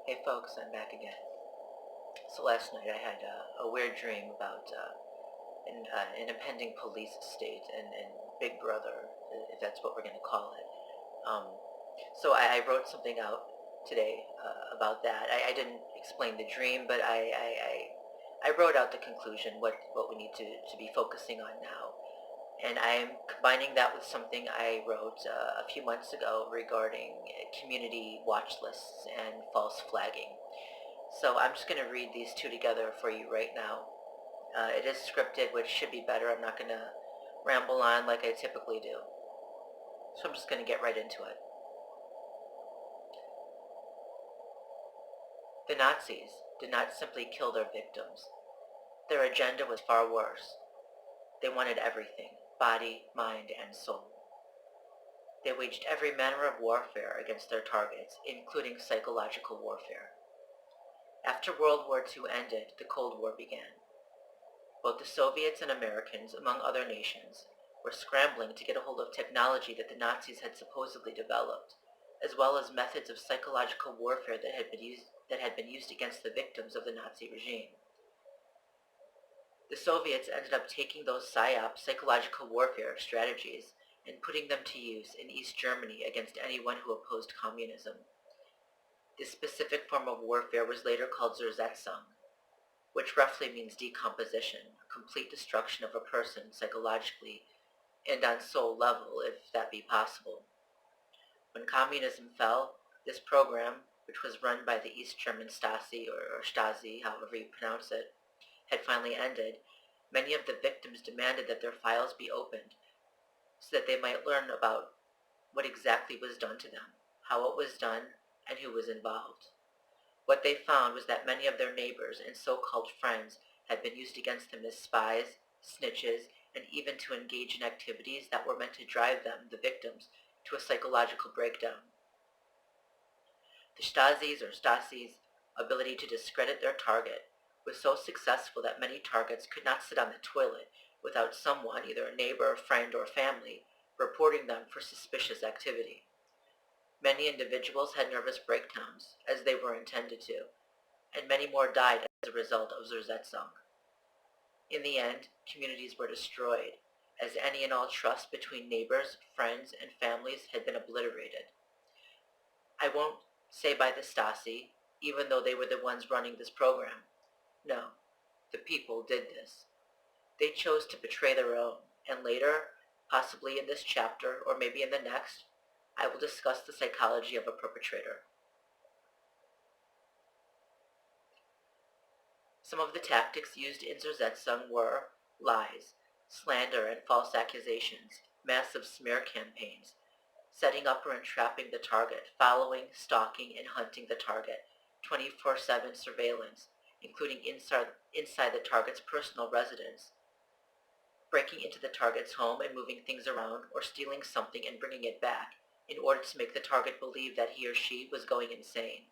Hey folks, I'm back again. So last night I had a weird dream about an impending police state and Big Brother, if that's what we're going to call it. Um, so I wrote something out today about that. I didn't explain the dream, but I wrote out the conclusion, what we need to be focusing on now. And I am combining that with something I wrote a few months ago regarding community watch lists and false flagging. So I'm just going to read these two together for you right now. It is scripted, which should be better. I'm not going to ramble on like I typically do. So I'm just going to get right into it. The Nazis did not simply kill their victims. Their agenda was far worse. They wanted everything, body, mind, and soul. They waged every manner of warfare against their targets, including psychological warfare. After World War II ended, the Cold War began. Both the Soviets and Americans, among other nations, were scrambling to get a hold of technology that the Nazis had supposedly developed, as well as methods of psychological warfare that had been used against the victims of the Nazi regime. The Soviets ended up taking those psyop, psychological warfare strategies, and putting them to use in East Germany against anyone who opposed communism. This specific form of warfare was later called Zersetzung, which roughly means decomposition, complete destruction of a person psychologically and on soul level, if that be possible. When communism fell, this program, which was run by the East German Stasi, or Stasi, however you pronounce it, had finally ended. Many of the victims demanded that their files be opened so that they might learn about what exactly was done to them, how it was done, and who was involved. What they found was that many of their neighbors and so-called friends had been used against them as spies, snitches, and even to engage in activities that were meant to drive them, the victims, to a psychological breakdown. The Stasi's ability to discredit their target was so successful that many targets could not sit on the toilet without someone, either a neighbor, friend, or family, reporting them for suspicious activity. Many individuals had nervous breakdowns, as they were intended to, and many more died as a result of Zersetzung. In the end, communities were destroyed, as any and all trust between neighbors, friends, and families had been obliterated. I won't say by the Stasi, even though they were the ones running this program. No, the people did this. They chose to betray their own, and later, possibly in this chapter, or maybe in the next, I will discuss the psychology of a perpetrator. Some of the tactics used in Zersetzung were lies, slander and false accusations, massive smear campaigns, setting up or entrapping the target, following, stalking, and hunting the target, 24/7 surveillance, including inside the target's personal residence, breaking into the target's home and moving things around, or stealing something and bringing it back, in order to make the target believe that he or she was going insane,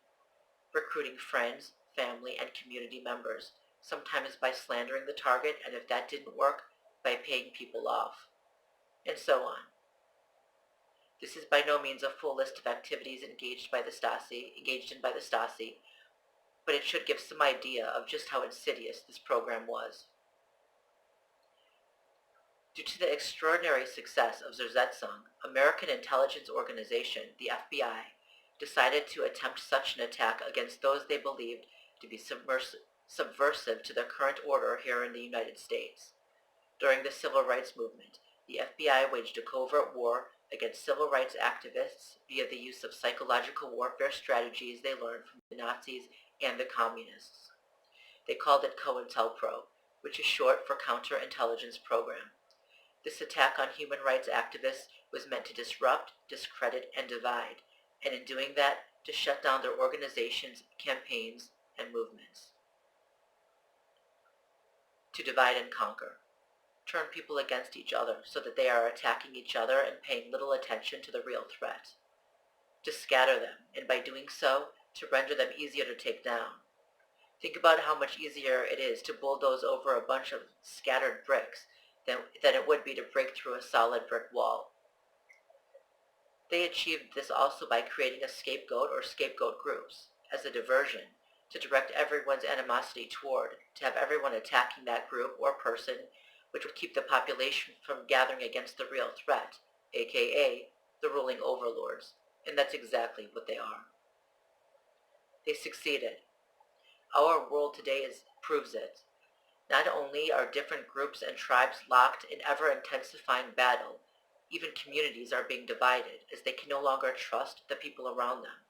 recruiting friends, family, and community members, sometimes by slandering the target, and if that didn't work, by paying people off, and so on. This is by no means a full list of activities engaged in by the Stasi, but it should give some idea of just how insidious this program was. Due to the extraordinary success of Zersetzung, American intelligence organization, the FBI, decided to attempt such an attack against those they believed to be subversive to the current order here in the United States. During the Civil Rights Movement, the FBI waged a covert war against civil rights activists via the use of psychological warfare strategies they learned from the Nazis and the Communists. They called it COINTELPRO, which is short for Counterintelligence Program. This attack on human rights activists was meant to disrupt, discredit, and divide, and in doing that, to shut down their organizations, campaigns, and movements. To divide and conquer. Turn people against each other so that they are attacking each other and paying little attention to the real threat. To scatter them, and by doing so, to render them easier to take down. Think about how much easier it is to bulldoze over a bunch of scattered bricks than it would be to break through a solid brick wall. They achieved this also by creating a scapegoat or scapegoat groups, as a diversion, to direct everyone's animosity toward, to have everyone attacking that group or person, which would keep the population from gathering against the real threat, aka the ruling overlords. And that's exactly what they are. They succeeded. Our world today proves it. Not only are different groups and tribes locked in ever-intensifying battle, even communities are being divided as they can no longer trust the people around them.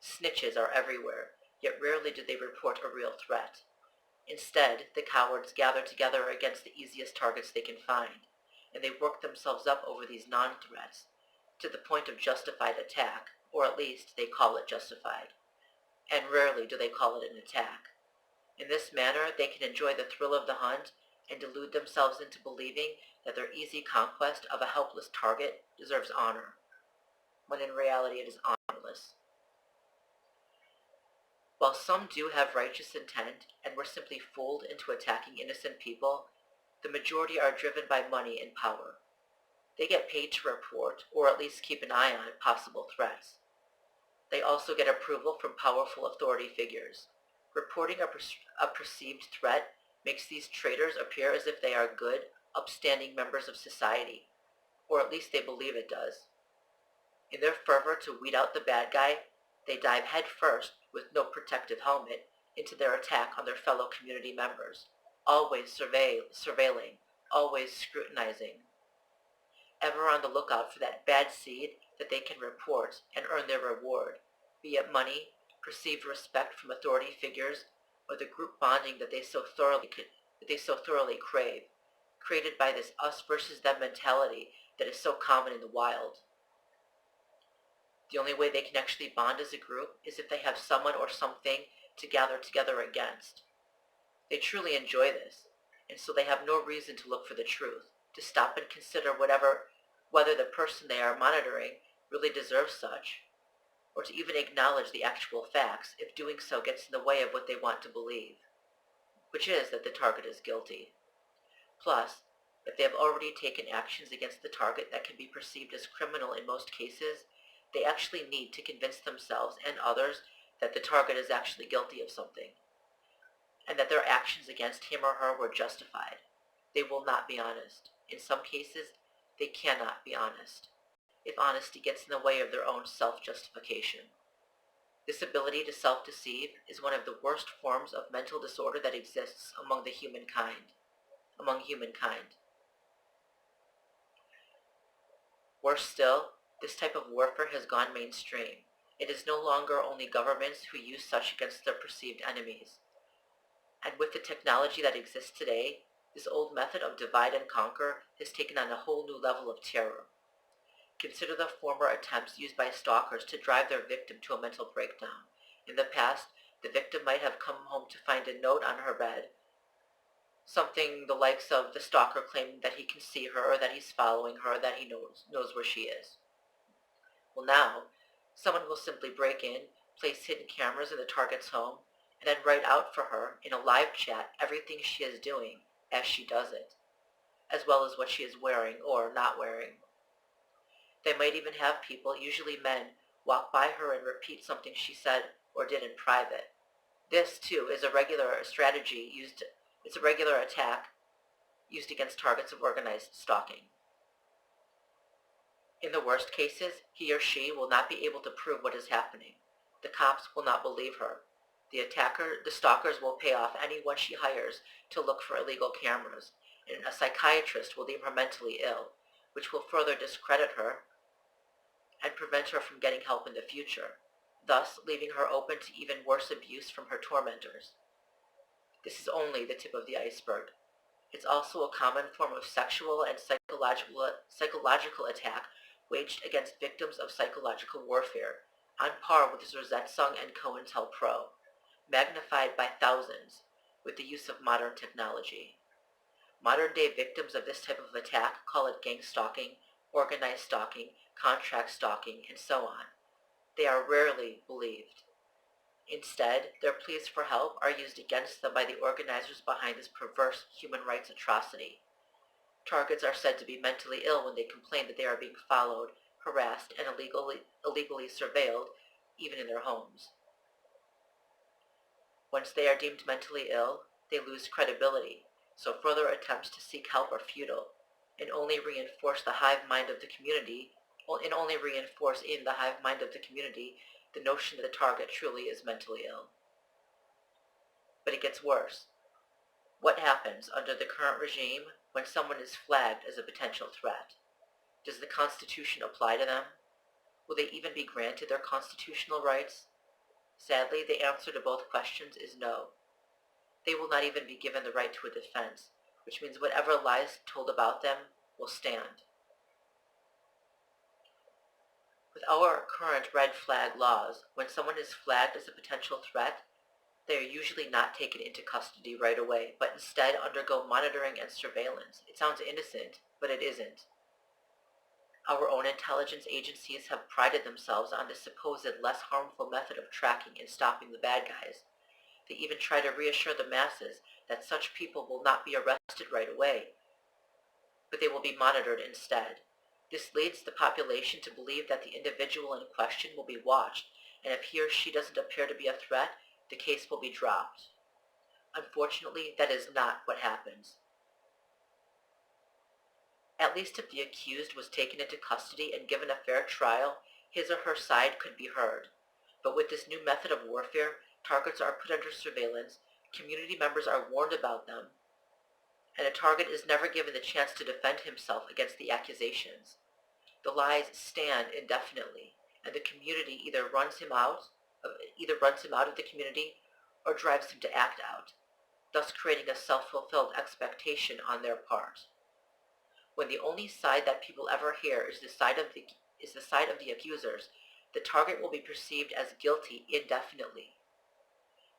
Snitches are everywhere, yet rarely do they report a real threat. Instead, the cowards gather together against the easiest targets they can find, and they work themselves up over these non-threats, to the point of justified attack, or at least they call it justified. And rarely do they call it an attack. In this manner, they can enjoy the thrill of the hunt and delude themselves into believing that their easy conquest of a helpless target deserves honor, when in reality it is honorless. While some do have righteous intent and were simply fooled into attacking innocent people, the majority are driven by money and power. They get paid to report, or at least keep an eye on possible threats. They also get approval from powerful authority figures. Reporting a perceived threat makes these traitors appear as if they are good, upstanding members of society, or at least they believe it does. In their fervor to weed out the bad guy, they dive headfirst, with no protective helmet, into their attack on their fellow community members, always surveilling, always scrutinizing, ever on the lookout for that bad seed that they can report and earn their reward, be it money, perceived respect from authority figures, or the group bonding that they so thoroughly crave, created by this us versus them mentality that is so common in the wild. The only way they can actually bond as a group is if they have someone or something to gather together against. They truly enjoy this, and so they have no reason to look for the truth, to stop and consider whether the person they are monitoring really deserves such, or to even acknowledge the actual facts if doing so gets in the way of what they want to believe, which is that the target is guilty. Plus, if they have already taken actions against the target that can be perceived as criminal in most cases, they actually need to convince themselves and others that the target is actually guilty of something, and that their actions against him or her were justified. They will not be honest. In some cases, they cannot be honest, if honesty gets in the way of their own self-justification. This ability to self-deceive is one of the worst forms of mental disorder that exists among humankind. Worse still, this type of warfare has gone mainstream. It is no longer only governments who use such against their perceived enemies. And with the technology that exists today, this old method of divide and conquer has taken on a whole new level of terror. Consider the former attempts used by stalkers to drive their victim to a mental breakdown. In the past, the victim might have come home to find a note on her bed, something the likes of the stalker claiming that he can see her, or that he's following her, that he knows where she is. Well, now, someone will simply break in, place hidden cameras in the target's home, and then write out for her in a live chat everything she is doing as she does it, as well as what she is wearing or not wearing. They might even have people, usually men, walk by her and repeat something she said or did in private. This, too, is a regular attack used against targets of organized stalking. In the worst cases, he or she will not be able to prove what is happening. The cops will not believe her. The stalkers will pay off anyone she hires to look for illegal cameras, and a psychiatrist will deem her mentally ill, which will further discredit her and prevent her from getting help in the future, thus leaving her open to even worse abuse from her tormentors. This is only the tip of the iceberg. It's also a common form of sexual and psychological attack waged against victims of psychological warfare, on par with Zersetzung and COINTELPRO, magnified by thousands with the use of modern technology. Modern-day victims of this type of attack call it gang stalking, organized stalking, contract stalking, and so on. They are rarely believed. Instead, their pleas for help are used against them by the organizers behind this perverse human rights atrocity. Targets are said to be mentally ill when they complain that they are being followed, harassed, and illegally surveilled, even in their homes. Once they are deemed mentally ill, they lose credibility, so further attempts to seek help are futile, and only reinforce the hive mind of the community, the notion that the target truly is mentally ill. But it gets worse. What happens under the current regime when someone is flagged as a potential threat? Does the Constitution apply to them? Will they even be granted their constitutional rights? Sadly, the answer to both questions is no. They will not even be given the right to a defense, which means whatever lies told about them will stand. With our current red flag laws, when someone is flagged as a potential threat, they are usually not taken into custody right away, but instead undergo monitoring and surveillance. It sounds innocent, but it isn't. Our own intelligence agencies have prided themselves on this supposed less harmful method of tracking and stopping the bad guys. They even try to reassure the masses that such people will not be arrested right away, but they will be monitored instead. This leads the population to believe that the individual in question will be watched, and if he or she doesn't appear to be a threat, the case will be dropped. Unfortunately, that is not what happens. At least if the accused was taken into custody and given a fair trial, his or her side could be heard. But with this new method of warfare, targets are put under surveillance, community members are warned about them, and a target is never given the chance to defend himself against the accusations. The lies stand indefinitely, and the community either runs him out of the community or drives him to act out, thus creating a self-fulfilled expectation on their part. When the only side that people ever hear is the side of the accusers, the target will be perceived as guilty indefinitely.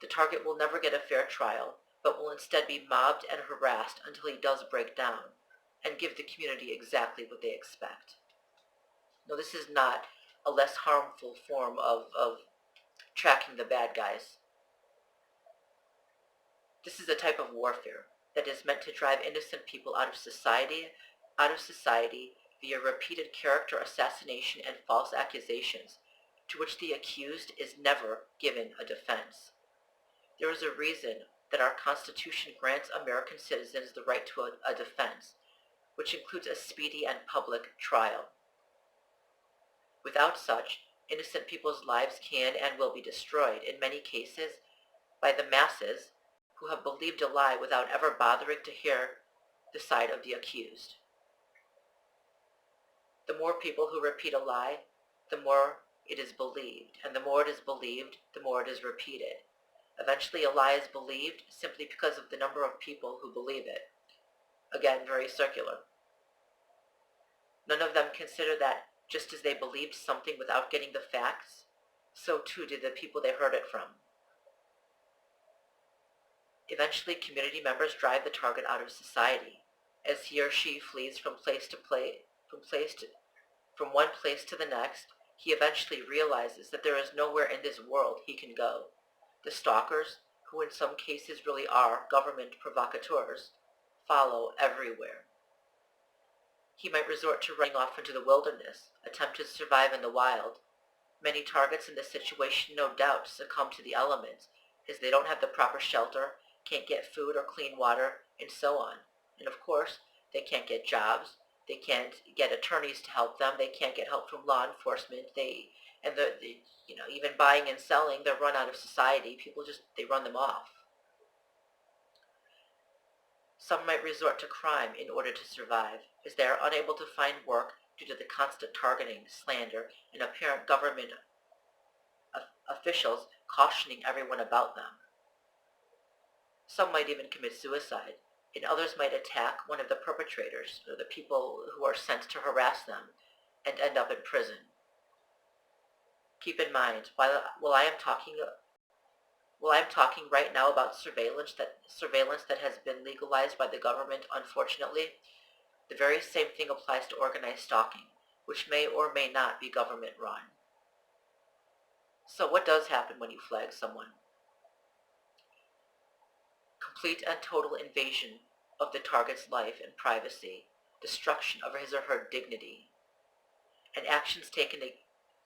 The target will never get a fair trial, but will instead be mobbed and harassed until he does break down and give the community exactly what they expect. Now, this is not a less harmful form of tracking the bad guys. This is a type of warfare that is meant to drive innocent people out of society via repeated character assassination and false accusations, to which the accused is never given a defense. There is a reason that our Constitution grants American citizens the right to a defense, which includes a speedy and public trial. Without such, innocent people's lives can and will be destroyed, in many cases, by the masses who have believed a lie without ever bothering to hear the side of the accused. The more people who repeat a lie, the more it is believed, and the more it is believed, the more it is repeated. Eventually, a lie is believed simply because of the number of people who believe it. Again, very circular. None of them consider that just as they believed something without getting the facts, so too did the people they heard it from. Eventually, community members drive the target out of society, as he or she flees from one place to the next. He eventually realizes that there is nowhere in this world he can go. The stalkers, who in some cases really are government provocateurs, follow everywhere. He might resort to running off into the wilderness, attempt to survive in the wild. Many targets in this situation no doubt succumb to the elements, as they don't have the proper shelter, can't get food or clean water, and so on. And of course, they can't get jobs, they can't get attorneys to help them, they can't get help from law enforcement, even buying and selling, they're run out of society. People they run them off. Some might resort to crime in order to survive, as they are unable to find work due to the constant targeting, slander, and apparent government officials cautioning everyone about them. Some might even commit suicide, and others might attack one of the perpetrators, or the people who are sent to harass them, and end up in prison. Keep in mind, while I am talking right now about surveillance that has been legalized by the government, unfortunately, the very same thing applies to organized stalking, which may or may not be government run. So what does happen when you flag someone? Complete and total invasion of the target's life and privacy, destruction of his or her dignity, and actions taken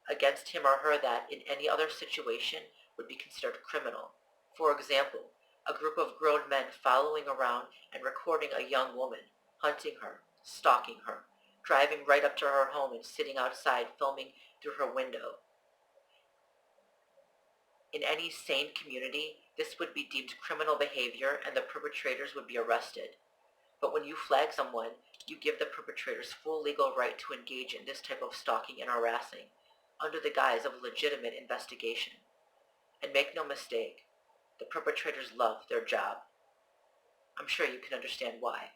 against him or her that, in any other situation, would be considered criminal, For example, a group of grown men following around and recording a young woman, hunting her, stalking her, driving right up to her home and sitting outside filming through her window. In any sane community, this would be deemed criminal behavior and the perpetrators would be arrested. But when you flag someone, you give the perpetrators full legal right to engage in this type of stalking and harassing, under the guise of legitimate investigation. And make no mistake, the perpetrators love their job. I'm sure you can understand why.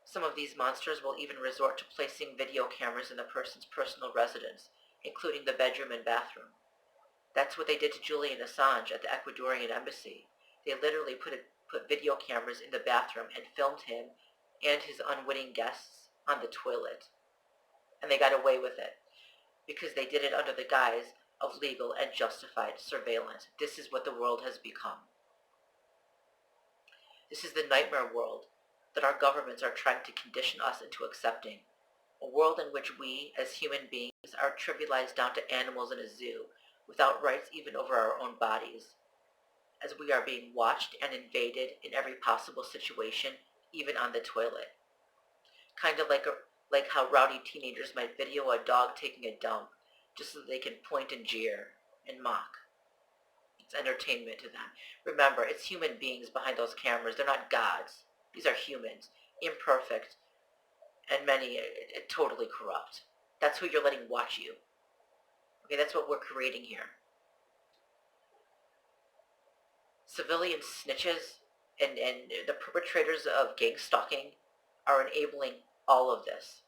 Some of these monsters will even resort to placing video cameras in the person's personal residence, including the bedroom and bathroom. That's what they did to Julian Assange at the Ecuadorian embassy. They literally put video cameras in the bathroom and filmed him and his unwitting guests on the toilet. And they got away with it because they did it under the guise of legal and justified surveillance. This is what the world has become. This is the nightmare world that our governments are trying to condition us into accepting. A world in which we, as human beings, are trivialized down to animals in a zoo, without rights even over our own bodies, as we are being watched and invaded in every possible situation, even on the toilet. Kind of like how rowdy teenagers might video a dog taking a dump, just so they can point and jeer and mock. It's entertainment to them. Remember, it's human beings behind those cameras. They're not gods. These are humans, imperfect, and many totally corrupt. That's who you're letting watch you. Okay, that's what we're creating here. Civilian snitches and the perpetrators of gang stalking are enabling all of this.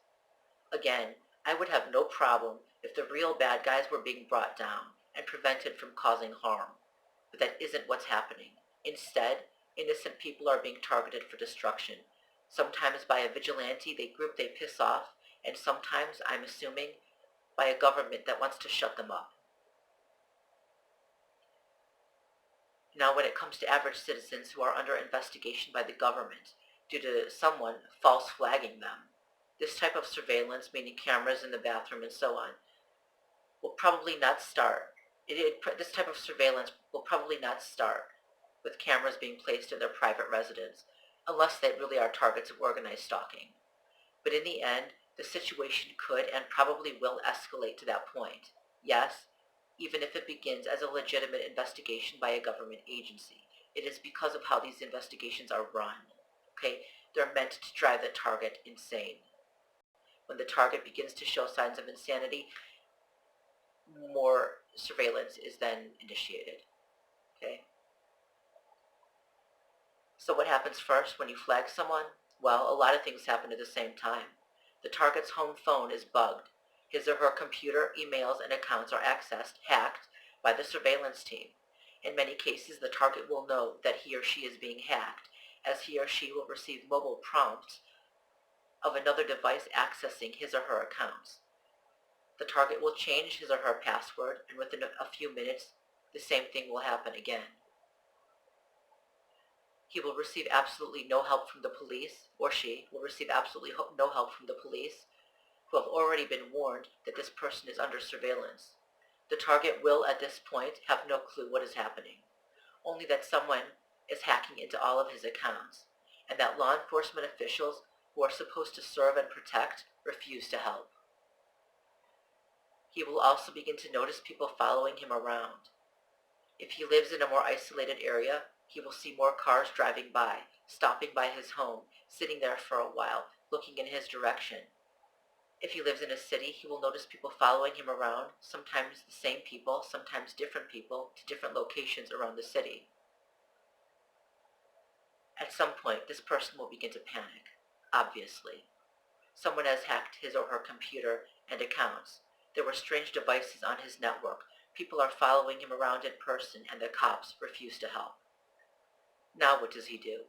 Again, I would have no problem if the real bad guys were being brought down and prevented from causing harm. But that isn't what's happening. Instead, innocent people are being targeted for destruction. Sometimes by a vigilante group they piss off, and sometimes, I'm assuming, by a government that wants to shut them up. Now, when it comes to average citizens who are under investigation by the government due to someone false flagging them, this type of surveillance, meaning cameras in the bathroom and so on, will probably not start. This type of surveillance will probably not start with cameras being placed in their private residence, unless they really are targets of organized stalking. But in the end, the situation could and probably will escalate to that point. Yes, even if it begins as a legitimate investigation by a government agency. It is because of how these investigations are run. Okay? They're meant to drive the target insane. When the target begins to show signs of insanity, more surveillance is then initiated. Okay? So what happens first when you flag someone? Well, a lot of things happen at the same time. The target's home phone is bugged. His or her computer, emails, and accounts are hacked by the surveillance team. In many cases, the target will know that he or she is being hacked, as he or she will receive mobile prompts of another device accessing his or her accounts. The target will change his or her password, and within a few minutes, the same thing will happen again. He will receive absolutely no help from the police, or she will receive absolutely no help from the police, who have already been warned that this person is under surveillance. The target will, at this point, have no clue what is happening, only that someone is hacking into all of his accounts, and that law enforcement officials who are supposed to serve and protect refuse to help. He will also begin to notice people following him around. If he lives in a more isolated area, he will see more cars driving by, stopping by his home, sitting there for a while, looking in his direction. If he lives in a city, he will notice people following him around, sometimes the same people, sometimes different people, to different locations around the city. At some point, this person will begin to panic, obviously. Someone has hacked his or her computer and accounts. There were strange devices on his network. People are following him around in person, and the cops refuse to help. Now what does he do?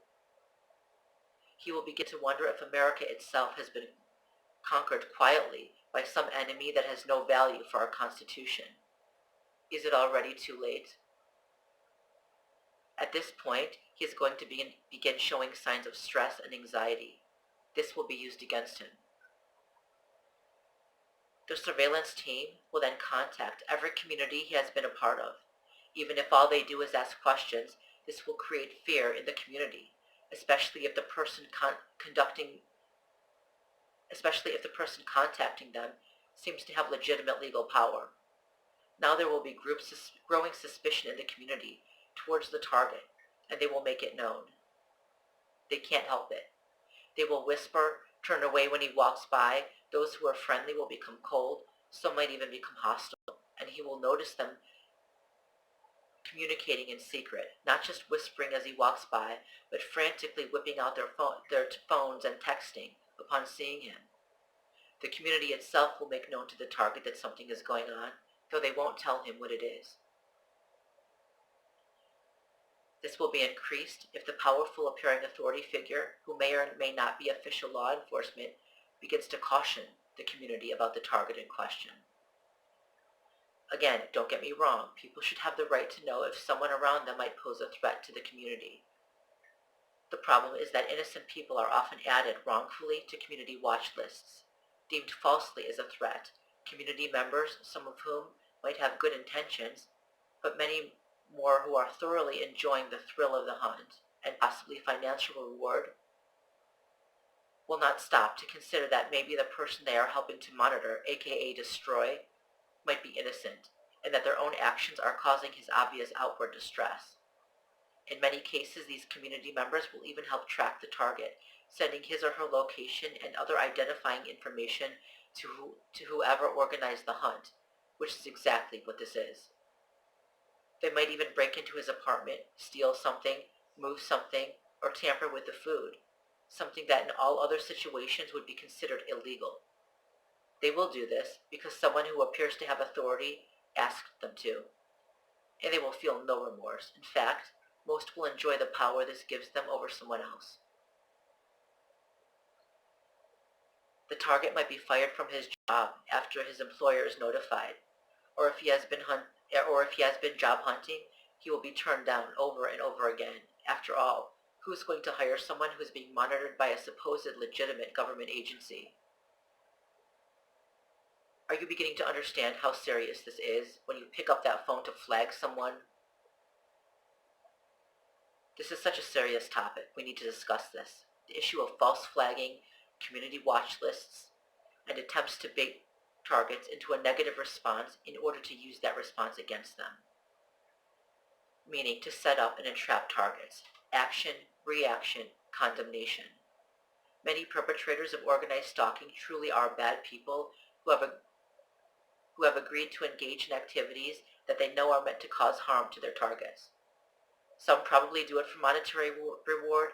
He will begin to wonder if America itself has been conquered quietly by some enemy that has no value for our Constitution. Is it already too late? At this point, he is going to begin showing signs of stress and anxiety. This will be used against him. The surveillance team will then contact every community he has been a part of, Even if all they do is ask questions, this will create fear in the community, especially if the person contacting them seems to have legitimate legal power. Now there will be growing suspicion in the community towards the target, and they will make it known. They can't help it. They will whisper, turn away when he walks by. Those who are friendly will become cold, some might even become hostile, and he will notice them communicating in secret, not just whispering as he walks by, but frantically whipping out their phones and texting upon seeing him. The community itself will make known to the target that something is going on, though they won't tell him what it is. This will be increased if the powerful appearing authority figure, who may or may not be official law enforcement, begins to caution the community about the target in question. Again, don't get me wrong, people should have the right to know if someone around them might pose a threat to the community. The problem is that innocent people are often added wrongfully to community watch lists, deemed falsely as a threat. Community members, some of whom might have good intentions, but many more who are thoroughly enjoying the thrill of the hunt and possibly financial reward, will not stop to consider that maybe the person they are helping to monitor, aka destroy, might be innocent, and that their own actions are causing his obvious outward distress. In many cases, these community members will even help track the target, sending his or her location and other identifying information to whoever organized the hunt, which is exactly what this is. They might even break into his apartment, steal something, move something, or tamper with the food, something that in all other situations would be considered illegal. They will do this because someone who appears to have authority asked them to, and they will feel no remorse. In fact, most will enjoy the power this gives them over someone else. The target might be fired from his job after his employer is notified, or if he has been job hunting, he will be turned down over and over again. After all, who's going to hire someone who's being monitored by a supposed legitimate government agency? Are you beginning to understand how serious this is when you pick up that phone to flag someone? This is such a serious topic. We need to discuss this. The issue of false flagging, community watch lists, and attempts to bait targets into a negative response in order to use that response against them. Meaning to set up and entrap targets. Action, reaction, condemnation. Many perpetrators of organized stalking truly are bad people who have agreed to engage in activities that they know are meant to cause harm to their targets. Some probably do it for monetary reward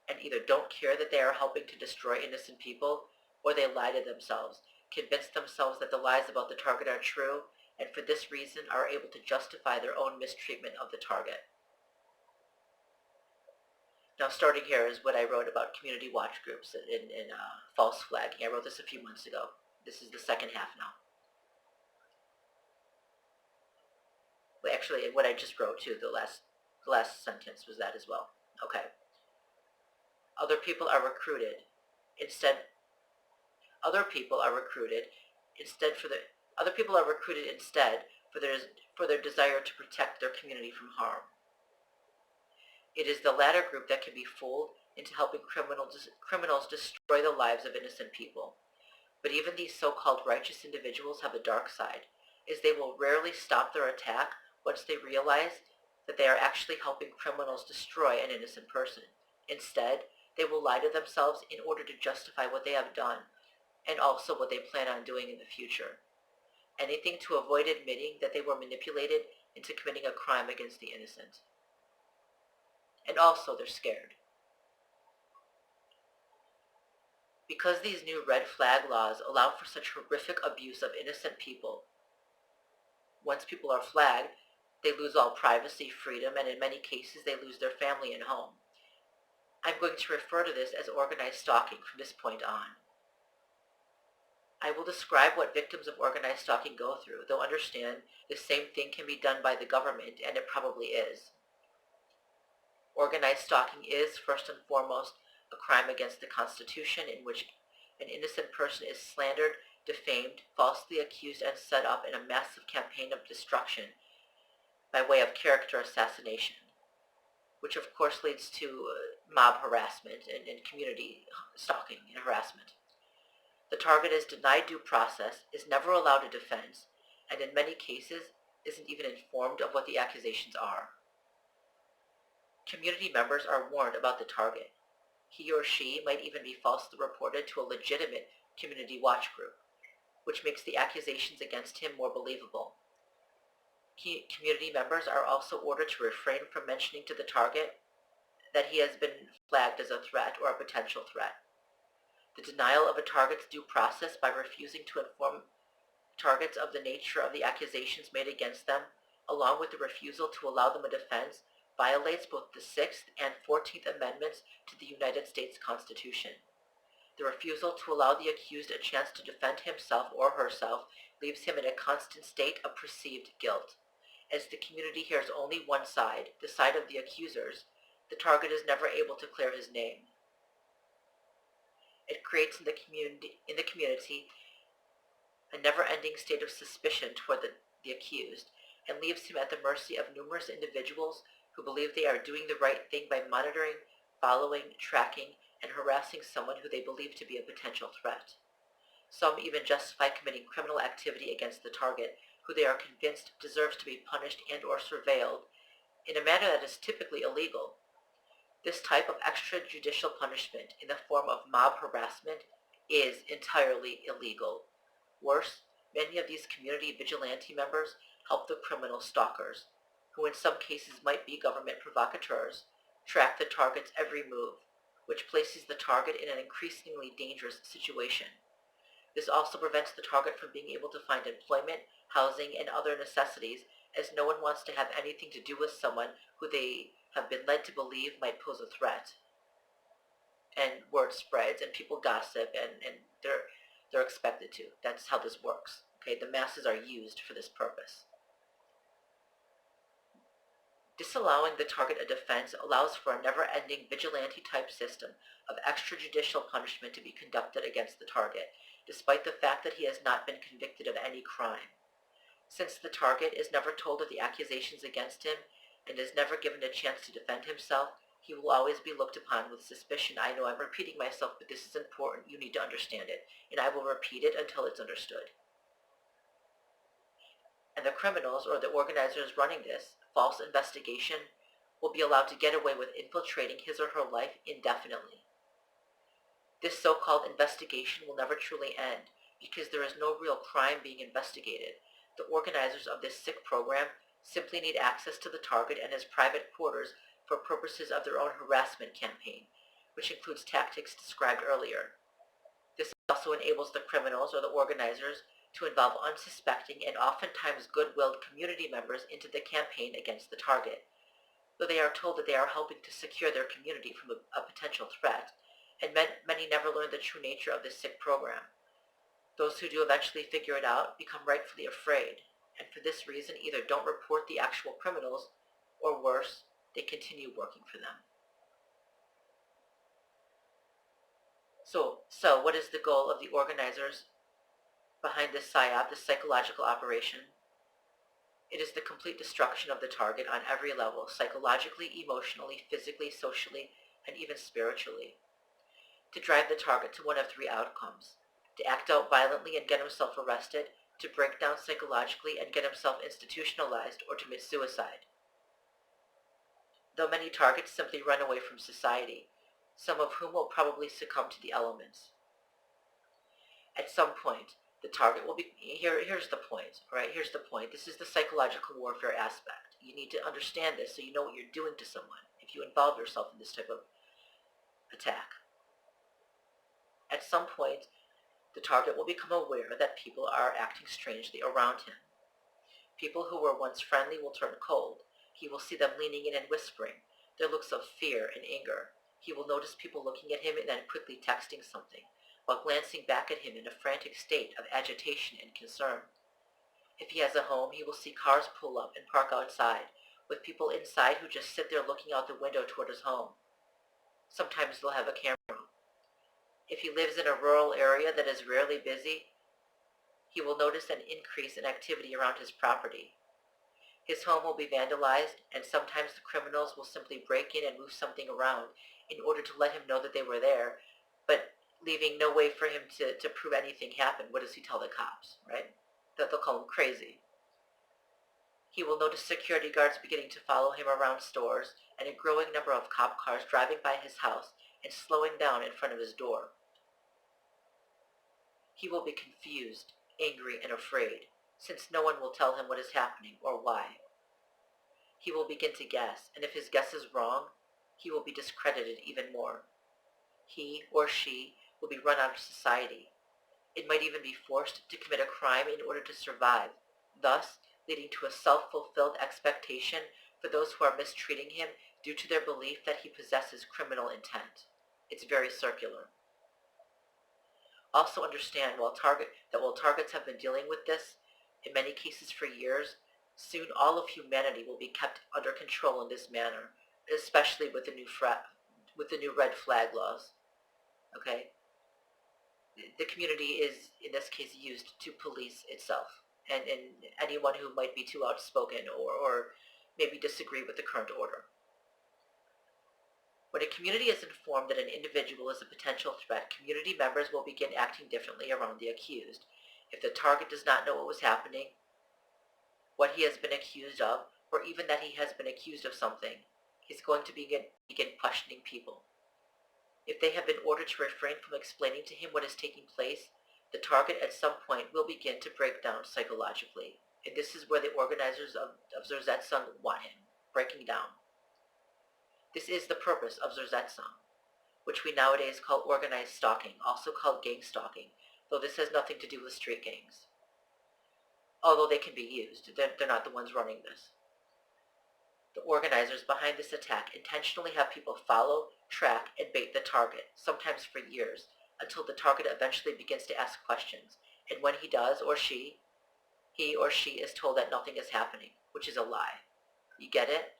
and either don't care that they are helping to destroy innocent people, or they lie to themselves, convince themselves that the lies about the target are true, and for this reason are able to justify their own mistreatment of the target. Now starting here is what I wrote about community watch groups in false flagging. I wrote this a few months ago. This is the second half now. Well, actually, what I just wrote too, the last sentence was that as well. Okay. Other people are recruited instead for their desire to protect their community from harm. It is the latter group that can be fooled into helping criminals destroy the lives of innocent people. But even these so-called righteous individuals have a dark side, as they will rarely stop their attack once they realize that they are actually helping criminals destroy an innocent person. Instead, they will lie to themselves in order to justify what they have done, and also what they plan on doing in the future. Anything to avoid admitting that they were manipulated into committing a crime against the innocent. And also, they're scared. Because these new red flag laws allow for such horrific abuse of innocent people, once people are flagged, they lose all privacy, freedom, and in many cases they lose their family and home. I'm going to refer to this as organized stalking from this point on. I will describe what victims of organized stalking go through, though understand the same thing can be done by the government, and it probably is. Organized stalking is, first and foremost, a crime against the Constitution in which an innocent person is slandered, defamed, falsely accused, and set up in a massive campaign of destruction by way of character assassination, which of course leads to mob harassment and community stalking and harassment. The target is denied due process, is never allowed a defense, and in many cases isn't even informed of what the accusations are. Community members are warned about the target. He or she might even be falsely reported to a legitimate community watch group, which makes the accusations against him more believable. Community members are also ordered to refrain from mentioning to the target that he has been flagged as a threat or a potential threat. The denial of a target's due process by refusing to inform targets of the nature of the accusations made against them, along with the refusal to allow them a defense, violates both the 6th and 14th Amendments to the United States Constitution. The refusal to allow the accused a chance to defend himself or herself leaves him in a constant state of perceived guilt. As the community hears only one side, the side of the accusers, the target is never able to clear his name. It creates in the community a never-ending state of suspicion toward the accused, and leaves him at the mercy of numerous individuals who believe they are doing the right thing by monitoring, following, tracking, and harassing someone who they believe to be a potential threat. Some even justify committing criminal activity against the target, who they are convinced deserves to be punished and or surveilled in a manner that is typically illegal. This type of extrajudicial punishment in the form of mob harassment is entirely illegal. Worse, many of these community vigilante members help the criminal stalkers, who in some cases might be government provocateurs, track the target's every move, which places the target in an increasingly dangerous situation. This also prevents the target from being able to find employment, housing, and other necessities, as no one wants to have anything to do with someone who they have been led to believe might pose a threat. And word spreads, and people gossip, and they're expected to. That's how this works. Okay, the masses are used for this purpose. Disallowing the target a defense allows for a never-ending vigilante-type system of extrajudicial punishment to be conducted against the target, despite the fact that he has not been convicted of any crime. Since the target is never told of the accusations against him and is never given a chance to defend himself, he will always be looked upon with suspicion. I know I'm repeating myself, but this is important. You need to understand it, and I will repeat it until it's understood. And the criminals, or the organizers running this false investigation, will be allowed to get away with infiltrating his or her life indefinitely. This so-called investigation will never truly end, because there is no real crime being investigated. The organizers of this sick program simply need access to the target and his private quarters for purposes of their own harassment campaign, which includes tactics described earlier. This also enables the criminals or the organizers to involve unsuspecting and oftentimes good-willed community members into the campaign against the target. Though they are told that they are helping to secure their community from a potential threat, and many never learn the true nature of this sick program. Those who do eventually figure it out become rightfully afraid, and for this reason either don't report the actual criminals, or worse, they continue working for them. So what is the goal of the organizers behind this psyop, this psychological operation? It is the complete destruction of the target on every level, psychologically, emotionally, physically, socially, and even spiritually. To drive the target to one of three outcomes: to act out violently and get himself arrested, to break down psychologically and get himself institutionalized, or to commit suicide. Though many targets simply run away from society, some of whom will probably succumb to the elements. At some point, the target will be, here's the point, all right? Here's the point. This is the psychological warfare aspect. You need to understand this so you know what you're doing to someone if you involve yourself in this type of attack. At some point, the target will become aware that people are acting strangely around him. People who were once friendly will turn cold. He will see them leaning in and whispering, their looks of fear and anger. He will notice people looking at him and then quickly texting something, while glancing back at him in a frantic state of agitation and concern. If he has a home, he will see cars pull up and park outside, with people inside who just sit there looking out the window toward his home. Sometimes they'll have a camera. If he lives in a rural area that is rarely busy, he will notice an increase in activity around his property. His home will be vandalized, and sometimes the criminals will simply break in and move something around in order to let him know that they were there, but leaving no way for him to prove anything happened. What does he tell the cops, right? That they'll call him crazy. He will notice security guards beginning to follow him around stores and a growing number of cop cars driving by his house and slowing down in front of his door. He will be confused, angry, and afraid, since no one will tell him what is happening or why. He will begin to guess, and if his guess is wrong, he will be discredited even more. He or she will be run out of society. It might even be forced to commit a crime in order to survive, thus leading to a self-fulfilled expectation for those who are mistreating him due to their belief that he possesses criminal intent. It's very circular. Also understand while targets have been dealing with this, in many cases for years, soon all of humanity will be kept under control in this manner, especially with the new red flag laws. Okay? The community is, in this case, used to police itself, and anyone who might be too outspoken or maybe disagree with the current order. When a community is informed that an individual is a potential threat, community members will begin acting differently around the accused. If the target does not know what was happening, what he has been accused of, or even that he has been accused of something, he's going to begin questioning people. If they have been ordered to refrain from explaining to him what is taking place, the target at some point will begin to break down psychologically. And this is where the organizers of Zersetzung want him, breaking down. This is the purpose of Zersetzung, which we nowadays call organized stalking, also called gang stalking, though this has nothing to do with street gangs. Although they can be used, they're not the ones running this. The organizers behind this attack intentionally have people follow, track, and bait the target, sometimes for years, until the target eventually begins to ask questions, and when he does, he or she is told that nothing is happening, which is a lie. You get it?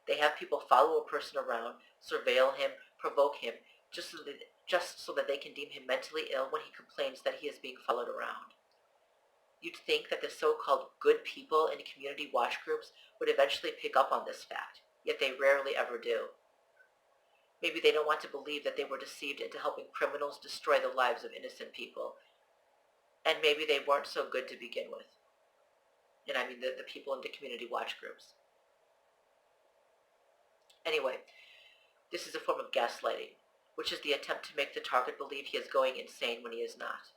They have people follow a person around, surveil him, provoke him, just so that they can deem him mentally ill when he complains that he is being followed around. You'd think that the so-called good people in community watch groups would eventually pick up on this fact, yet they rarely ever do. Maybe they don't want to believe that they were deceived into helping criminals destroy the lives of innocent people, and maybe they weren't so good to begin with. And I mean the people in the community watch groups. Anyway, this is a form of gaslighting, which is the attempt to make the target believe he is going insane when he is not.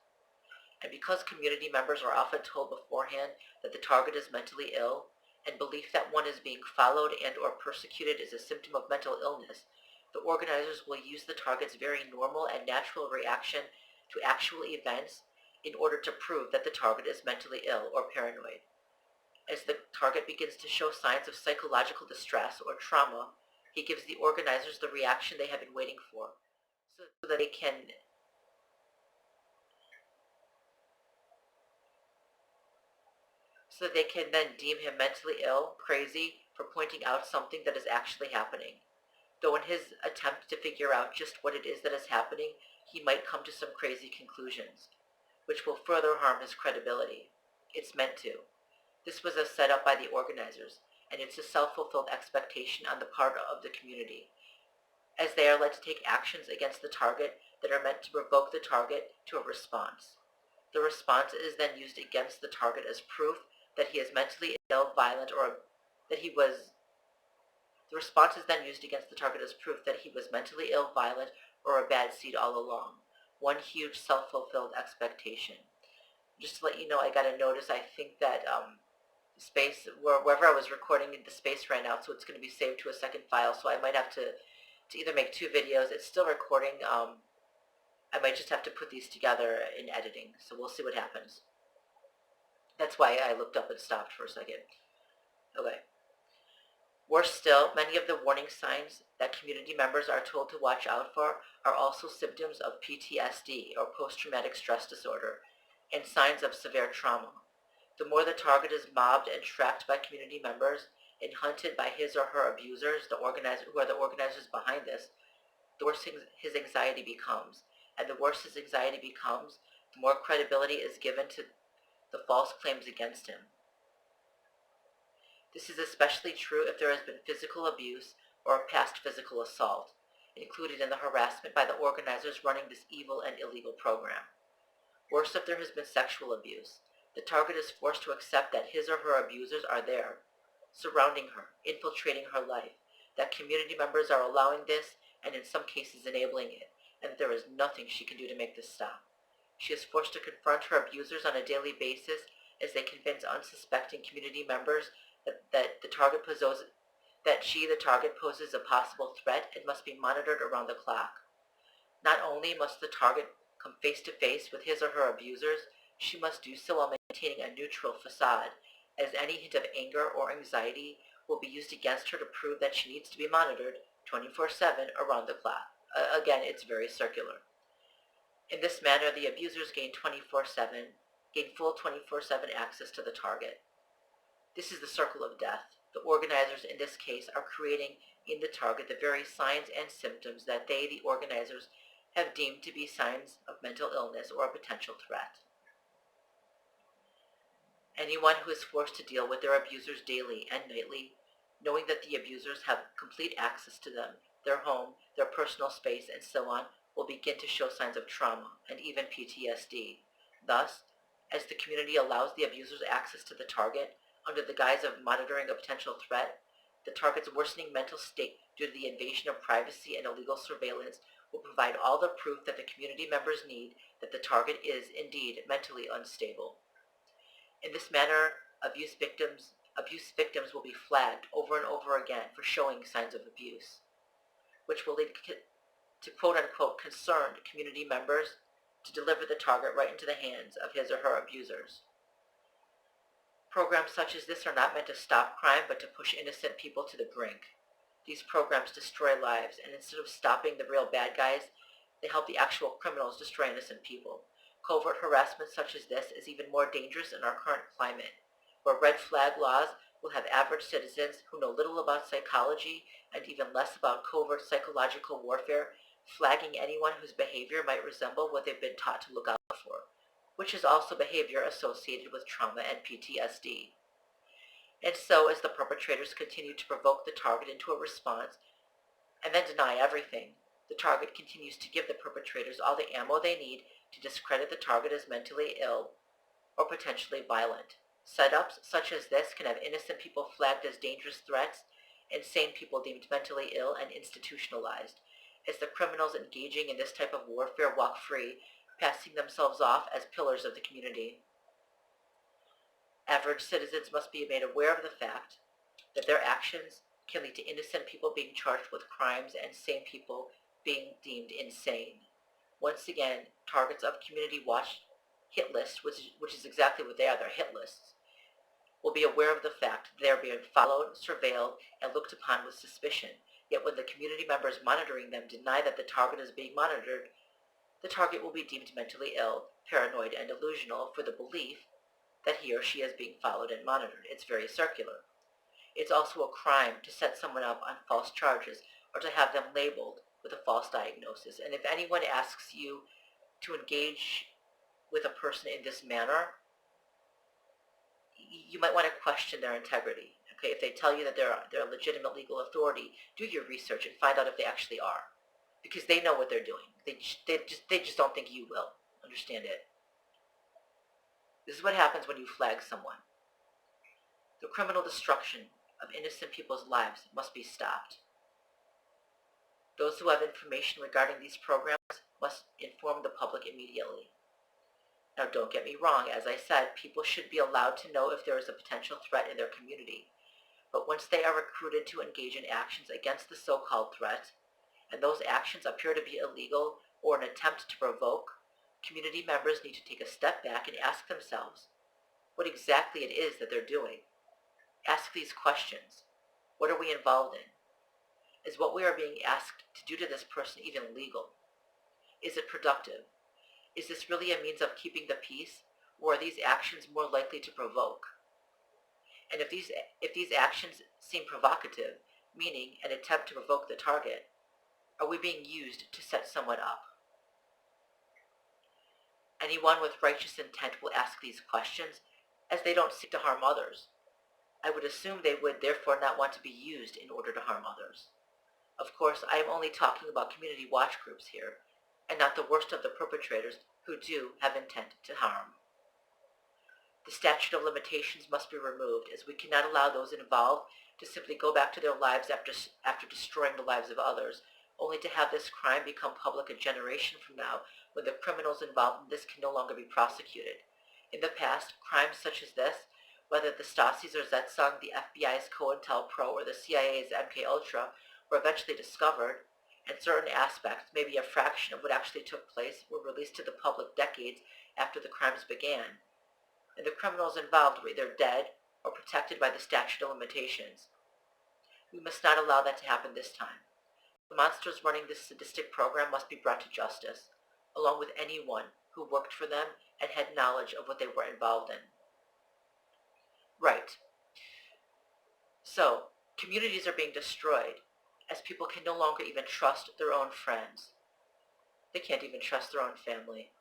And because community members are often told beforehand that the target is mentally ill, and belief that one is being followed and or persecuted is a symptom of mental illness, the organizers will use the target's very normal and natural reaction to actual events in order to prove that the target is mentally ill or paranoid. As the target begins to show signs of psychological distress or trauma, he gives the organizers the reaction they have been waiting for, so that they can then deem him mentally ill, crazy, for pointing out something that is actually happening. Though in his attempt to figure out just what it is that is happening, he might come to some crazy conclusions, which will further harm his credibility. It's meant to. This was a setup by the organizers, and it's a self-fulfilled expectation on the part of the community, as they are led to take actions against the target that are meant to provoke the target to a response. The response is then used against the target as proof that he is mentally ill, violent, or that he was... The response is then used against the target as proof that he was mentally ill, violent, or a bad seed all along. One huge self-fulfilled expectation. Just to let you know, I got a notice. I think that space, wherever I was recording, the space ran out, so it's going to be saved to a second file, so I might have to either make two videos. It's still recording. I might just have to put these together in editing, so we'll see what happens. That's why I looked up and stopped for a second. Okay. Worse still, many of the warning signs that community members are told to watch out for are also symptoms of PTSD, or post-traumatic stress disorder, and signs of severe trauma. The more the target is mobbed and tracked by community members and hunted by his or her abusers, who are the organizers behind this, the worse his anxiety becomes. And the worse his anxiety becomes, the more credibility is given to the false claims against him. This is especially true if there has been physical abuse or a past physical assault, included in the harassment by the organizers running this evil and illegal program. Worse, if there has been sexual abuse, the target is forced to accept that his or her abusers are there, surrounding her, infiltrating her life, that community members are allowing this and in some cases enabling it, and that there is nothing she can do to make this stop. She is forced to confront her abusers on a daily basis as they convince unsuspecting community members that the target poses a possible threat and must be monitored around the clock. Not only must the target come face to face with his or her abusers, she must do so while maintaining a neutral facade, as any hint of anger or anxiety will be used against her to prove that she needs to be monitored 24/7 around the clock. Again, it's very circular. In this manner, the abusers gain full 24/7 access to the target. This is the circle of death. The organizers in this case are creating in the target the very signs and symptoms that they, the organizers, have deemed to be signs of mental illness or a potential threat. Anyone who is forced to deal with their abusers daily and nightly, knowing that the abusers have complete access to them, their home, their personal space, and so on, will begin to show signs of trauma and even PTSD. Thus, as the community allows the abusers access to the target under the guise of monitoring a potential threat, the target's worsening mental state due to the invasion of privacy and illegal surveillance will provide all the proof that the community members need that the target is indeed mentally unstable. In this manner, abuse victims will be flagged over and over again for showing signs of abuse, which will lead to quote-unquote concerned community members to deliver the target right into the hands of his or her abusers. Programs such as this are not meant to stop crime, but to push innocent people to the brink. These programs destroy lives, and instead of stopping the real bad guys, they help the actual criminals destroy innocent people. Covert harassment such as this is even more dangerous in our current climate, where red flag laws will have average citizens who know little about psychology and even less about covert psychological warfare flagging anyone whose behavior might resemble what they've been taught to look out for, which is also behavior associated with trauma and PTSD. And so, as the perpetrators continue to provoke the target into a response and then deny everything, the target continues to give the perpetrators all the ammo they need to discredit the target as mentally ill or potentially violent. Setups such as this can have innocent people flagged as dangerous threats and sane people deemed mentally ill and institutionalized, as the criminals engaging in this type of warfare walk free, passing themselves off as pillars of the community. Average citizens must be made aware of the fact that their actions can lead to innocent people being charged with crimes and sane people being deemed insane. Once again, targets of community watch hit lists, which is exactly what they are, they're hit lists, will be aware of the fact that they are being followed, surveilled, and looked upon with suspicion. Yet when the community members monitoring them deny that the target is being monitored, the target will be deemed mentally ill, paranoid, and delusional for the belief that he or she is being followed and monitored. It's very circular. It's also a crime to set someone up on false charges or to have them labeled with a false diagnosis. And if anyone asks you to engage with a person in this manner, you might want to question their integrity. Okay, if they tell you that they're a legitimate legal authority, do your research and find out if they actually are, because they know what they're doing. They just don't think you will understand it. This is what happens when you flag someone. The criminal destruction of innocent people's lives must be stopped. Those who have information regarding these programs must inform the public immediately. Now, don't get me wrong. As I said, people should be allowed to know if there is a potential threat in their community. But once they are recruited to engage in actions against the so-called threat, and those actions appear to be illegal or an attempt to provoke, community members need to take a step back and ask themselves what exactly it is that they're doing. Ask these questions. What are we involved in? Is what we are being asked to do to this person even legal? Is it productive? Is this really a means of keeping the peace, or are these actions more likely to provoke? And if these actions seem provocative, meaning an attempt to provoke the target, are we being used to set someone up? Anyone with righteous intent will ask these questions, as they don't seek to harm others. I would assume they would therefore not want to be used in order to harm others. Of course, I am only talking about community watch groups here, and not the worst of the perpetrators who do have intent to harm. The statute of limitations must be removed, as we cannot allow those involved to simply go back to their lives after destroying the lives of others, only to have this crime become public a generation from now, when the criminals involved in this can no longer be prosecuted. In the past, crimes such as this, whether the Stasi's Zersetzung, the FBI's COINTELPRO, or the CIA's MKUltra, were eventually discovered, and certain aspects, maybe a fraction of what actually took place, were released to the public decades after the crimes began, and the criminals involved were either dead or protected by the statute of limitations. We must not allow that to happen this time. The monsters running this sadistic program must be brought to justice, along with anyone who worked for them and had knowledge of what they were involved in. Right. So, communities are being destroyed, as people can no longer even trust their own friends. They can't even trust their own family.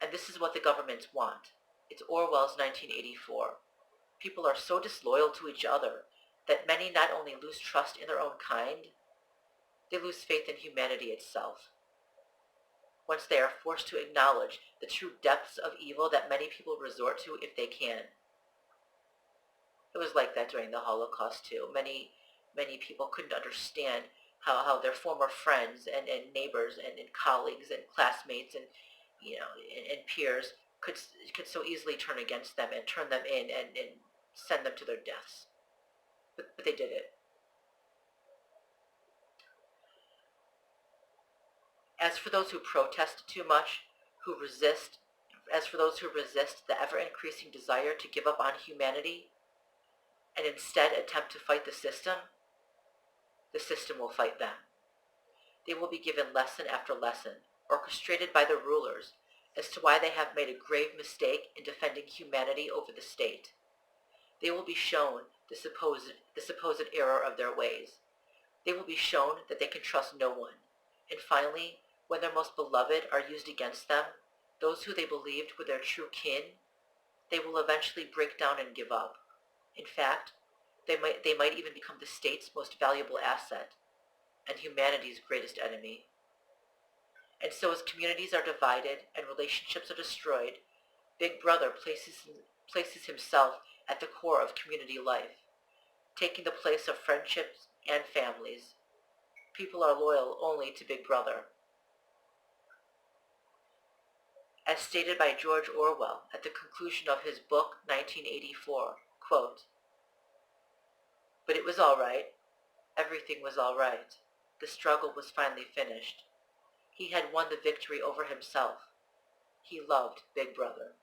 And this is what the governments want. It's Orwell's 1984. People are so disloyal to each other that many not only lose trust in their own kind, they lose faith in humanity itself. Once they are forced to acknowledge the true depths of evil that many people resort to if they can. It was like that during the Holocaust too. Many people couldn't understand how their former friends and neighbors and colleagues and classmates and and peers could so easily turn against them and turn them in and send them to their deaths. But they did it. As for those who protest too much, as for those who resist the ever-increasing desire to give up on humanity and instead attempt to fight the system will fight them. They will be given lesson after lesson, orchestrated by the rulers, as to why they have made a grave mistake in defending humanity over the state. They will be shown the supposed error of their ways. They will be shown that they can trust no one. And finally, when their most beloved are used against them, those who they believed were their true kin, they will eventually break down and give up. In fact, they might even become the state's most valuable asset and humanity's greatest enemy. And so as communities are divided and relationships are destroyed, Big Brother places himself at the core of community life, taking the place of friendships and families. People are loyal only to Big Brother. As stated by George Orwell at the conclusion of his book 1984, quote, "But it was all right. Everything was all right. The struggle was finally finished. He had won the victory over himself. He loved Big Brother."